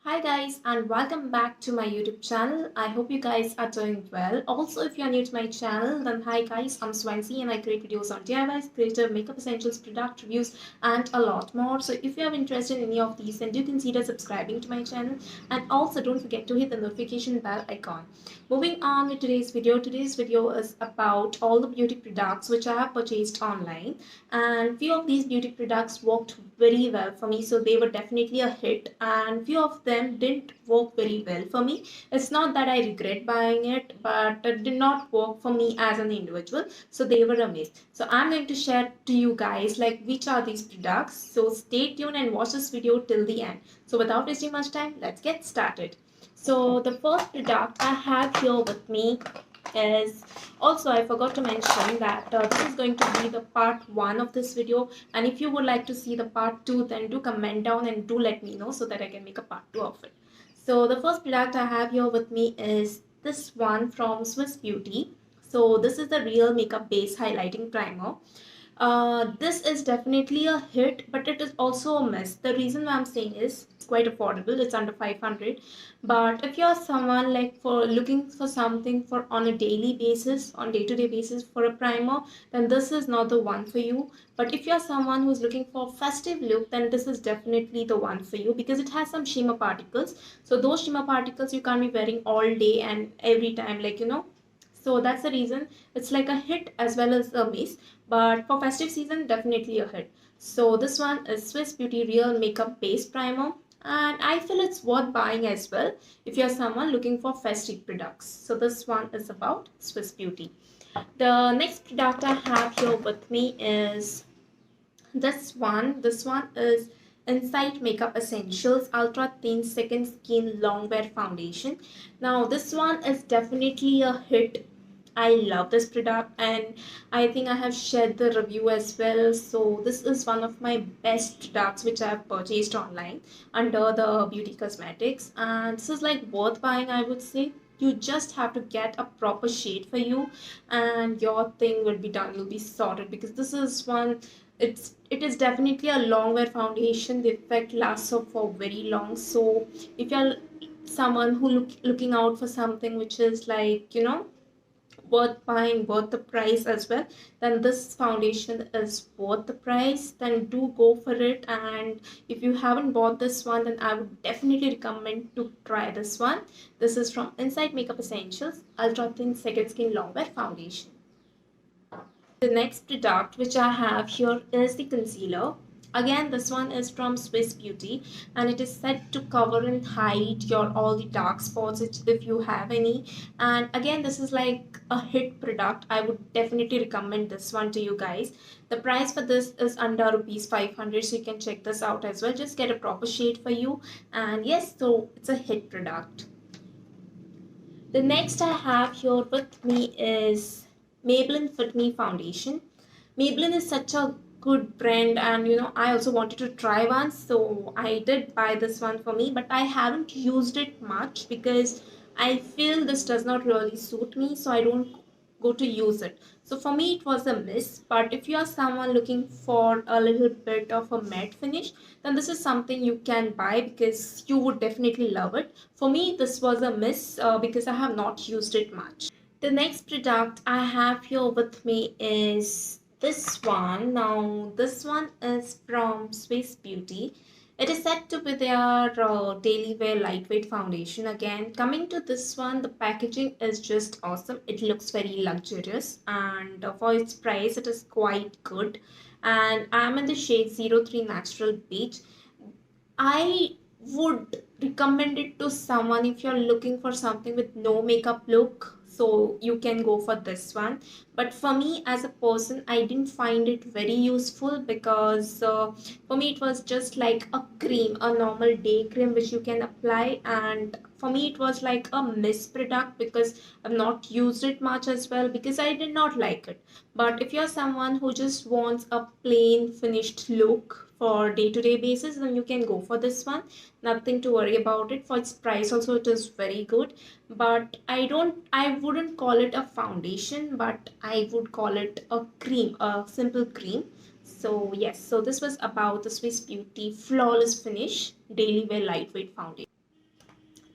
Hi guys and welcome back to my YouTube channel. I hope you guys are doing well. Also, if you are new to my channel, then hi guys, I'm Swansea and I create videos on DIYs, creative makeup essentials, product reviews and a lot more. So if you are interested in any of these, then do consider subscribing to my channel and also don't forget to hit the notification bell icon. Moving on with today's video is about all the beauty products which I have purchased online, and few of these beauty products worked very well for me, so they were definitely a hit, and few of them didn't work very well for me. It's not that I regret buying it, but it did not work for me as an individual, so they were a miss. So I'm going to share to you guys like which are these products, so stay tuned and watch this video till the end. So without wasting much time, let's get started. So the first product I have here with me is, also I forgot to mention that this is going to be the part 1 of this video, and if you would like to see the part 2, then do comment down and do let me know so that I can make a part 2 of it. So the first product I have here with me is this one from Swiss Beauty. So this is the Real Makeup Base Highlighting Primer. This is definitely a hit, but it is also a miss. The reason why I'm saying is it's quite affordable. It's under 500. But if you're someone like for looking for something for on a daily basis, on day-to-day basis for a primer, then this is not the one for you. But if you're someone who's looking for festive look, then this is definitely the one for you because it has some shimmer particles. So those shimmer particles you can't be wearing all day and every time, so that's the reason it's like a hit as well as a miss. But for festive season, definitely a hit. So this one is Swiss Beauty Real Makeup Base Primer, and I feel it's worth buying as well if you're someone looking for festive products. So this one is about Swiss Beauty. The next product I have here with me is this one is Insight Makeup Essentials Ultra Thin Second Skin Longwear Foundation. Now this one is definitely a hit. I love this product and I think I have shared the review as well. So this is one of my best products which I have purchased online under the beauty cosmetics, and this is like worth buying, I would say. You just have to get a proper shade for you and your thing will be done, you'll be sorted, because this is one, it is definitely a long wear foundation. The effect lasts for very long. So if you're someone who looking out for something which is like, worth buying, worth the price as well, then this foundation is worth the price. Then do go for it. And if you haven't bought this one, then I would definitely recommend to try this one. This is from Inside Makeup Essentials Ultra Thin Second Skin Longwear Foundation. The next product which I have here is the concealer. Again, this one is from Swiss Beauty, and it is said to cover and hide your all the dark spots if you have any. And again, this is like a hit product. I would definitely recommend this one to you guys. The price for this is under rupees 500, so you can check this out as well. Just get a proper shade for you, and yes, so it's a hit product. The next I have here with me is Maybelline Fit Me foundation. Maybelline is such a good brand, and I also wanted to try one, so I did buy this one for me, but I haven't used it much because I feel this does not really suit me, so I don't go to use it. So for me it was a miss. But if you are someone looking for a little bit of a matte finish, then this is something you can buy because you would definitely love it. For me this was a miss because I have not used it much. The next product I have here with me is this one. Now this one is from Swiss Beauty. It is said to be their daily wear lightweight foundation. Again, coming to this one, the packaging is just awesome. It looks very luxurious, and for its price it is quite good. And I'm in the shade 03 Natural Beach. I would recommend it to someone if you're looking for something with no makeup look. So you can go for this one. But for me as a person, I didn't find it very useful because for me it was just like a cream, a normal day cream which you can apply. And for me it was like a miss product because I've not used it much as well because I did not like it. But if you're someone who just wants a plain finished look for day-to-day basis, then you can go for this one. Nothing to worry about it. For its price also it is very good. But I wouldn't call it a foundation, but I would call it a cream, a simple cream. So yes, so this was about the Swiss Beauty Flawless Finish Daily Wear Lightweight Foundation.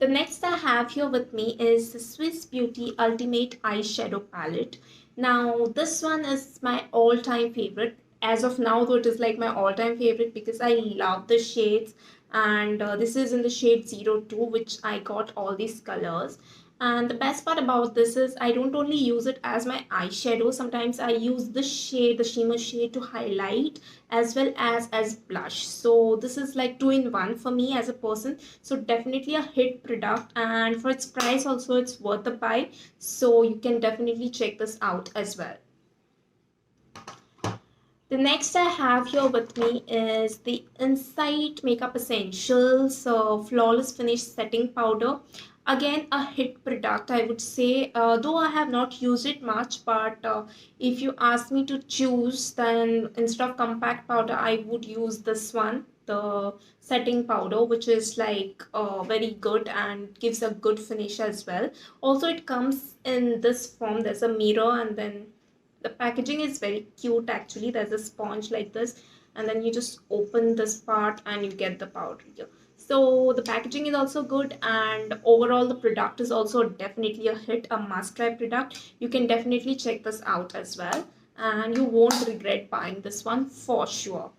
The next I have here with me is the Swiss Beauty Ultimate Eyeshadow Palette. Now, this one is my all-time favorite. As of now, though, it is like my all-time favorite because I love the shades. And this is in the shade 02, which I got all these colors. And the best part about this is I don't only use it as my eyeshadow. Sometimes I use the shade, the shimmer shade, to highlight as well as blush. So this is like two in one for me as a person. So definitely a hit product, and for its price also it's worth the buy. So you can definitely check this out as well. The next I have here with me is the Insight Makeup Essentials Flawless Finish Setting Powder. Again, a hit product, I would say. Though I have not used it much, but if you ask me to choose, then instead of compact powder, I would use this one, the setting powder, which is like very good and gives a good finish as well. Also, it comes in this form. There's a mirror, and then the packaging is very cute actually. There's a sponge like this, and then you just open this part and you get the powder here. So the packaging is also good, and overall the product is also definitely a hit, a must try product. You can definitely check this out as well, and you won't regret buying this one for sure.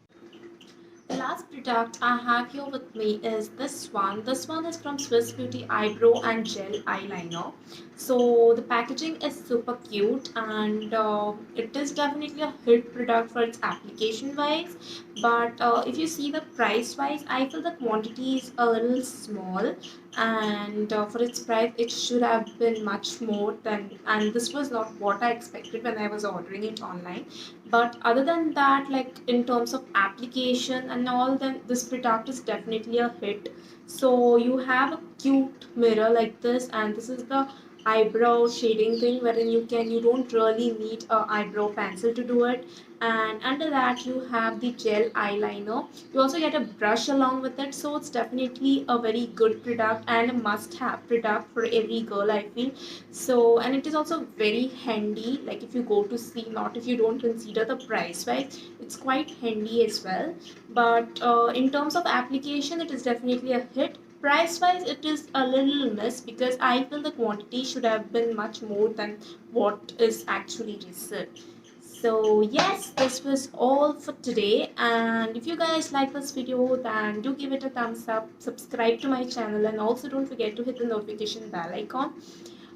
The last product I have here with me is this one. This one is from Swiss Beauty Eyebrow and Gel Eyeliner. So the packaging is super cute, and it is definitely a hit product for its application wise. But if you see the price wise, I feel the quantity is a little small, and for its price it should have been much more than, and this was not what I expected when I was ordering it online. But other than that, like in terms of application and all, then this product is definitely a hit. So you have a cute mirror like this, and this is the eyebrow shading thing, wherein you don't really need a eyebrow pencil to do it. And under that you have the gel eyeliner. You also get a brush along with it, so it's definitely a very good product and a must have product for every girl, I feel. So, and it is also very handy, like if you go to see, not if you don't consider the price, right? It's quite handy as well. But in terms of application, it is definitely a hit. Price wise, it is a little miss because I feel the quantity should have been much more than what is actually reserved. So yes, this was all for today, and if you guys like this video, then do give it a thumbs up, subscribe to my channel, and also don't forget to hit the notification bell icon.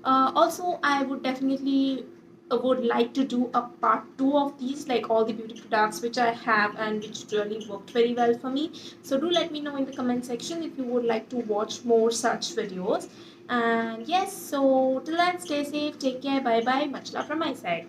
Also, I would definitely would like to do a part 2 of these, like all the beauty products which I have and which really worked very well for me. So do let me know in the comment section if you would like to watch more such videos. And yes, so till then, stay safe, take care, bye bye, much love from my side.